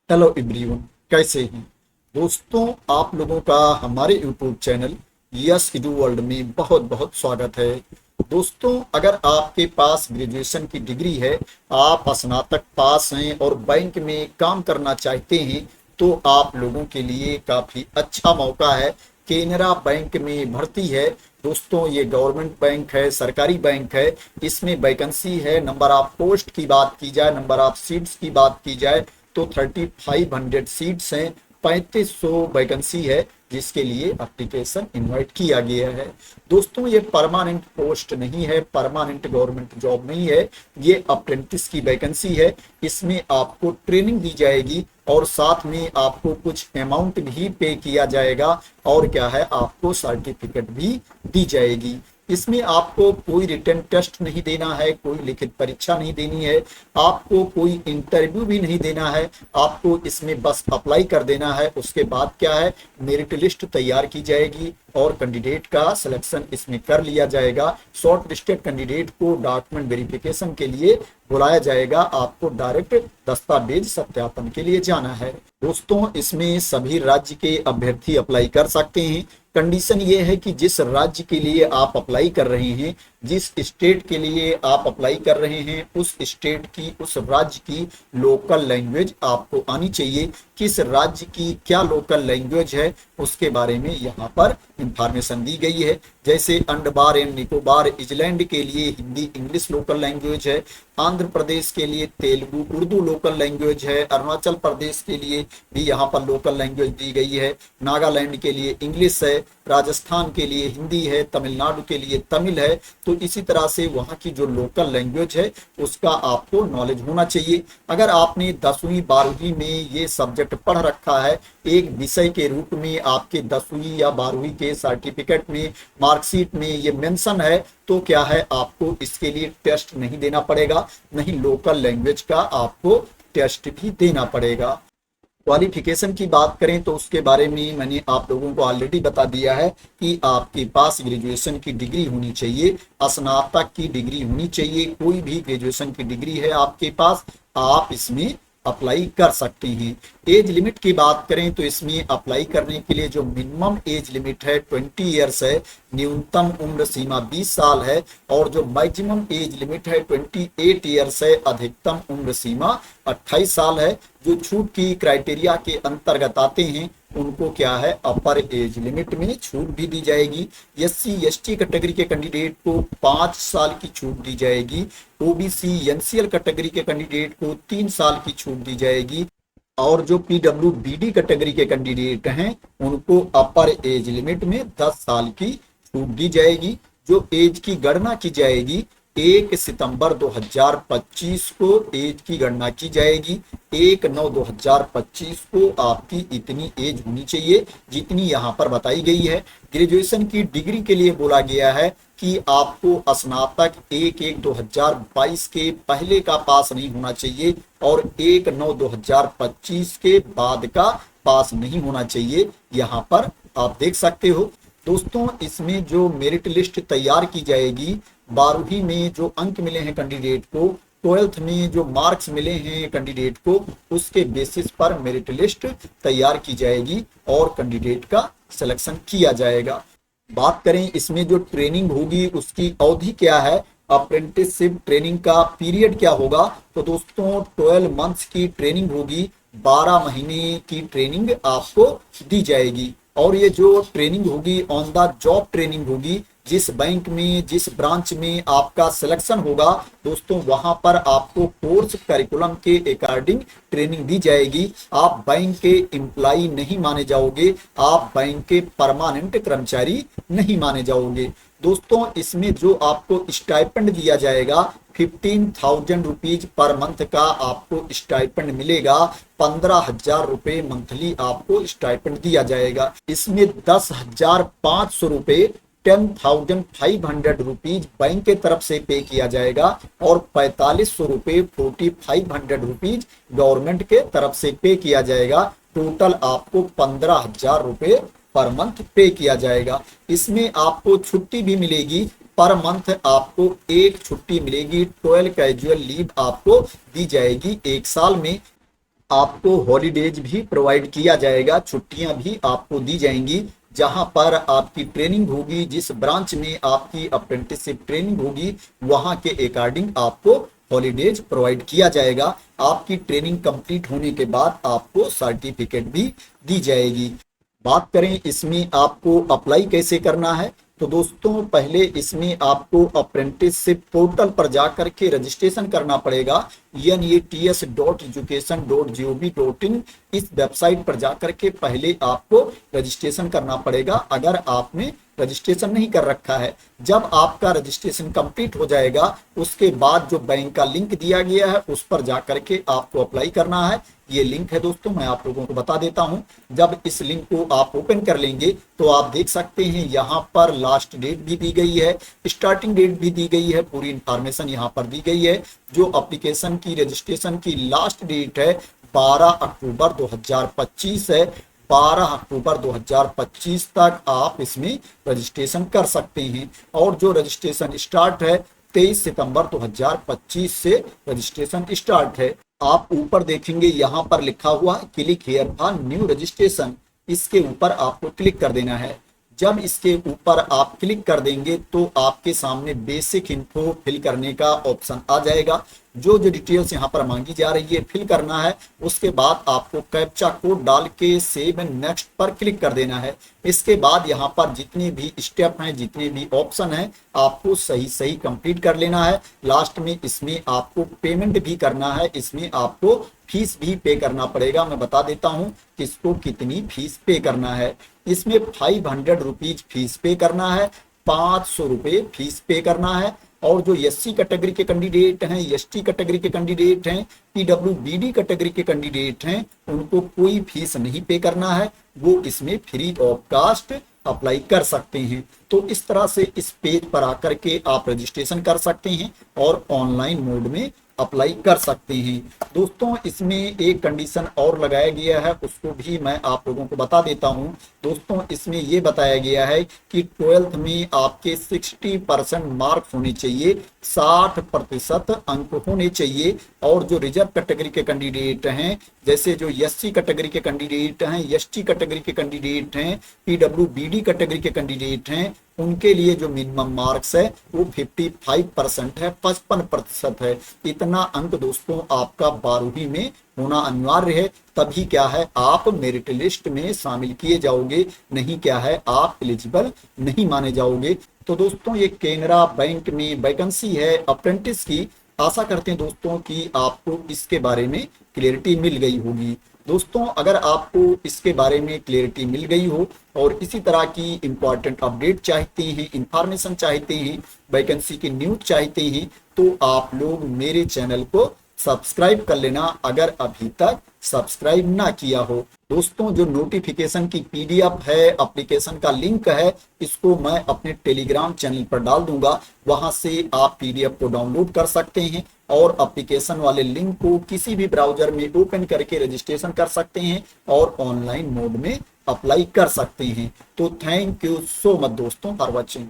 Hello everyone, कैसे हैं दोस्तों। आप लोगों का हमारे YouTube channel yes edu world में बहुत बहुत स्वागत है। दोस्तों, अगर आपके पास ग्रेजुएशन की डिग्री है, आप स्नातक पास हैं और बैंक में काम करना चाहते हैं, तो आप लोगों के लिए काफ़ी अच्छा मौका है। केनरा बैंक में भर्ती है दोस्तों। ये गवर्नमेंट बैंक है, सरकारी बैंक है। इसमें वैकेंसी है, नंबर ऑफ पोस्ट की बात की जाए, नंबर ऑफ सीट्स की बात की जाए तो 3500 सीट्स हैं, 3500 वैकेंसी है, जिसके लिए एप्लीकेशन इनवाइट किया गया है। दोस्तों, ये परमानेंट पोस्ट नहीं है, परमानेंट गवर्नमेंट जॉब नहीं है, ये अप्रेंटिस की वैकेंसी है। इसमें आपको ट्रेनिंग दी जाएगी और साथ में आपको कुछ अमाउंट भी पे किया जाएगा और क्या है, आपको सर्टिफिकेट भी दी जाएगी। इसमें आपको कोई रिटन टेस्ट नहीं देना है, कोई लिखित परीक्षा नहीं देनी है, आपको कोई इंटरव्यू भी नहीं देना है। आपको इसमें बस अप्लाई कर देना है। उसके बाद क्या है, मेरिट लिस्ट तैयार की जाएगी और कैंडिडेट का सिलेक्शन इसमें कर लिया जाएगा। शॉर्ट लिस्टेड कैंडिडेट को डॉक्यूमेंट वेरिफिकेशन के लिए बुलाया जाएगा। आपको डायरेक्ट दस्तावेज सत्यापन के लिए जाना है। दोस्तों, इसमें सभी राज्य के अभ्यर्थी अप्लाई कर सकते हैं। कंडीशन ये है कि जिस राज्य के लिए आप अप्लाई कर रहे हैं, जिस स्टेट के लिए आप अप्लाई कर रहे हैं, उस स्टेट की, उस राज्य की लोकल लैंग्वेज आपको आनी चाहिए। किस राज्य की क्या लोकल लैंग्वेज है, उसके बारे में यहाँ पर इंफॉर्मेशन दी गई है। जैसे अंडमान एंड निकोबार आइलैंड के लिए हिंदी इंग्लिश लोकल लैंग्वेज है, आंध्र प्रदेश के लिए तेलुगु उर्दू लोकल लैंग्वेज है, अरुणाचल प्रदेश के लिए भी यहाँ पर लोकल लैंग्वेज दी गई है, नागालैंड के लिए इंग्लिश है, राजस्थान के लिए हिंदी है, तमिलनाडु के लिए तमिल है। तो इसी तरह से वहाँ की जो लोकल लैंग्वेज है उसका आपको नॉलेज होना चाहिए। अगर आपने 10वीं 12वीं में ये सब्जेक्ट पढ़ रखा है, एक विषय के रूप में आपके 10वीं या 12वीं के सर्टिफिकेट में, मार्कशीट में ये मेंशन है, तो क्या है, आपको इसके लिए टेस्ट नहीं देना पड़ेगा, नहीं लोकल लैंग्वेज का आपको टेस्ट भी देना पड़ेगा। क्वालिफिकेशन की बात करें तो उसके बारे में मैंने आप लोगों को ऑलरेडी बता दिया है कि आपके पास ग्रेजुएशन की डिग्री होनी चाहिए, स्नातक की डिग्री होनी चाहिए। कोई भी ग्रेजुएशन की डिग्री है आपके पास, आप इसमें अप्लाई कर सकते हैं। एज लिमिट की बात करें तो इसमें अप्लाई करने के लिए जो मिनिमम एज लिमिट है 20 ईयर्स है, न्यूनतम उम्र सीमा 20 साल है, और जो मैक्सिमम एज लिमिट है 28 ईयर्स है, अधिकतम उम्र सीमा 28 साल है। जो छूट की क्राइटेरिया के अंतर्गत आते हैं उनको क्या है, अपर एज लिमिट में छूट भी दी जाएगी। एससी एसटी कैटेगरी के कैंडिडेट को 5 साल की छूट दी जाएगी। ओबीसी एनसीएल कैटेगरी के कैंडिडेट को 3 साल की छूट दी जाएगी। और जो पीडब्ल्यूबीडी कैटेगरी के कैंडिडेट हैं उनको अपर एज लिमिट में 10 साल की छूट दी जाएगी। जो एज की गणना की जाएगी, 1 सितंबर 2025 को एज की गणना की जाएगी। 1/9/2025 को आपकी इतनी एज होनी चाहिए जितनी यहाँ पर बताई गई है। ग्रेजुएशन की डिग्री के लिए बोला गया है कि आपको स्नातक 1/1/2022 के पहले का पास नहीं होना चाहिए और 1/9/2025 के बाद का पास नहीं होना चाहिए। यहाँ पर आप देख सकते हो। दोस्तों, इसमें जो मेरिट लिस्ट तैयार की जाएगी, 12वीं में जो अंक मिले हैं कैंडिडेट को, 12th में जो मार्क्स मिले हैं कैंडिडेट को, उसके बेसिस पर मेरिट लिस्ट तैयार की जाएगी और कैंडिडेट का सिलेक्शन किया जाएगा। बात करें इसमें जो ट्रेनिंग होगी उसकी अवधि क्या है, अप्रेंटिसशिप ट्रेनिंग का पीरियड क्या होगा, तो दोस्तों 12 मंथ्स की ट्रेनिंग होगी, 12 महीने की ट्रेनिंग आपको दी जाएगी। और ये जो ट्रेनिंग होगी ऑन द जॉब ट्रेनिंग होगी। जिस बैंक में, जिस ब्रांच में आपका सिलेक्शन होगा दोस्तों, वहां पर आपको कोर्स करिकुलम के अकॉर्डिंग ट्रेनिंग दी जाएगी। आप बैंक के एम्प्लॉय नहीं माने जाओगे, आप बैंक के परमानेंट कर्मचारी नहीं माने जाओगे। दोस्तों, इसमें जो आपको स्टाइपेंड दिया जाएगा 15,000 रुपीज पर मंथ का आपको स्टाइपेंड मिलेगा। 15,000 रुपए मंथली आपको स्टाइपेंड दिया जाएगा। इसमें 10,500 रुपए 10,500 रुपीज बैंक के तरफ से पे किया जाएगा और 4,500 रुपए 4,500 रुपीज गवर्नमेंट के तरफ से पे किया जाएगा। टोटल आपको 15,000 रुपए पर मंथ पे किया जाएगा। इसमें आपको छुट्टी भी मिलेगी, पर मंथ आपको एक छुट्टी मिलेगी। 12 कैजुअल लीव आपको दी जाएगी एक साल में। आपको हॉलीडेज भी प्रोवाइड किया जाएगा, छुट्टियां भी आपको दी जाएंगी। जहां पर आपकी ट्रेनिंग होगी, जिस ब्रांच में आपकी अप्रेंटिसशिप ट्रेनिंग होगी, वहां के अकॉर्डिंग आपको हॉलीडेज प्रोवाइड किया जाएगा। आपकी ट्रेनिंग कंप्लीट होने के बाद आपको सर्टिफिकेट भी दी जाएगी। बात करें इसमें आपको अप्लाई कैसे करना है, तो दोस्तों पहले इसमें आपको अप्रेंटिसशिप पोर्टल पर जाकर के रजिस्ट्रेशन करना पड़ेगा। NETS.education.gov.in इस वेबसाइट पर जाकर के पहले आपको रजिस्ट्रेशन करना पड़ेगा, अगर आपने रजिस्ट्रेशन नहीं कर रखा है। जब आपका रजिस्ट्रेशन कंप्लीट हो जाएगा, उसके बाद जो बैंक का लिंक दिया गया है उस पर जाकर के आपको अप्लाई करना है। ये लिंक है दोस्तों, मैं आप लोगों को बता देता हूं। जब इस लिंक को आप ओपन कर लेंगे तो आप देख सकते हैं यहाँ पर लास्ट डेट भी दी गई है, स्टार्टिंग डेट भी दी गई है, पूरी इंफॉर्मेशन यहाँ पर दी गई है। जो एप्लीकेशन की रजिस्ट्रेशन की लास्ट डेट है 12 अक्टूबर 2025 है। 12 अक्टूबर 2025 तक आप इसमें रजिस्ट्रेशन कर सकते हैं। और जो रजिस्ट्रेशन स्टार्ट है 23 सितंबर 2025 से रजिस्ट्रेशन स्टार्ट है। आप ऊपर देखेंगे यहाँ पर लिखा हुआ click here for new registration, इसके ऊपर आपको क्लिक कर देना है। जब इसके ऊपर आप क्लिक कर देंगे तो आपके सामने बेसिक इन्फो फिल करने का ऑप्शन आ जाएगा। जो डिटेल्स यहाँ पर मांगी जा रही है फिल करना है। उसके बाद आपको कैप्चा कोड डाल के सेव एंड नेक्स्ट पर क्लिक कर देना है। इसके बाद यहाँ पर जितने भी स्टेप हैं, जितने भी ऑप्शन हैं, आपको सही सही कंप्लीट कर लेना है। लास्ट में इसमें आपको पेमेंट भी करना है, इसमें आपको फीस भी पे करना पड़ेगा। मैं बता देता हूँ किसको कितनी फीस पे करना है। इसमें 500 रुपीज फीस पे करना है, 500 रुपये फीस पे करना है। और जो SC कैटेगरी के कैंडिडेट हैं, ST कैटेगरी के कैंडिडेट हैं, PWBD कैटेगरी के कैंडिडेट हैं, उनको कोई फीस नहीं पे करना है, वो इसमें फ्री ऑफ कास्ट अप्लाई कर सकते हैं। तो इस तरह से इस पेज पर आकर के आप रजिस्ट्रेशन कर सकते हैं और ऑनलाइन मोड में अप्लाई कर सकते हैं। दोस्तों इसमें एक कंडीशन और लगाया गया है, उसको भी मैं आप लोगों को बता देता हूं। दोस्तों इसमें यह बताया गया है कि 12th में आपके 60% मार्क्स होने चाहिए, 60% अंक होने चाहिए। और जो रिजर्व कैटेगरी के कैंडिडेट हैं, जैसे जो SC कैटेगरी के कैंडिडेट हैं, ST कैटेगरी के कैंडिडेट हैं, PWBD कैटेगरी के कैंडिडेट हैं, उनके लिए जो मिनिमम मार्क्स है वो 55% है, 55% है। इतना अंक दोस्तों आपका 12वीं में होना अनिवार्य है, तभी क्या है आप मेरिट लिस्ट में शामिल किए जाओगे, नहीं क्या है आप एलिजिबल नहीं माने जाओगे। तो दोस्तों ये केनरा बैंक में वैकेंसी है अप्रेंटिस की। आशा करते हैं दोस्तों कि आपको इसके बारे में क्लियरिटी मिल गई होगी। दोस्तों अगर आपको इसके बारे में क्लियरिटी मिल गई हो और इसी तरह की इंपॉर्टेंट अपडेट चाहते हैं, इंफॉर्मेशन चाहते हैं, वैकेंसी की न्यूज चाहते हैं, तो आप लोग मेरे चैनल को सब्सक्राइब कर लेना अगर अभी तक सब्सक्राइब ना किया हो। दोस्तों जो नोटिफिकेशन की PDF है, एप्लीकेशन का लिंक है, इसको मैं अपने टेलीग्राम चैनल पर डाल दूंगा, वहां से आप PDF को डाउनलोड कर सकते हैं और एप्लीकेशन वाले लिंक को किसी भी ब्राउजर में ओपन करके रजिस्ट्रेशन कर सकते हैं और ऑनलाइन मोड में अप्लाई कर सकते हैं। तो थैंक यू सो मच दोस्तों फॉर वॉचिंग।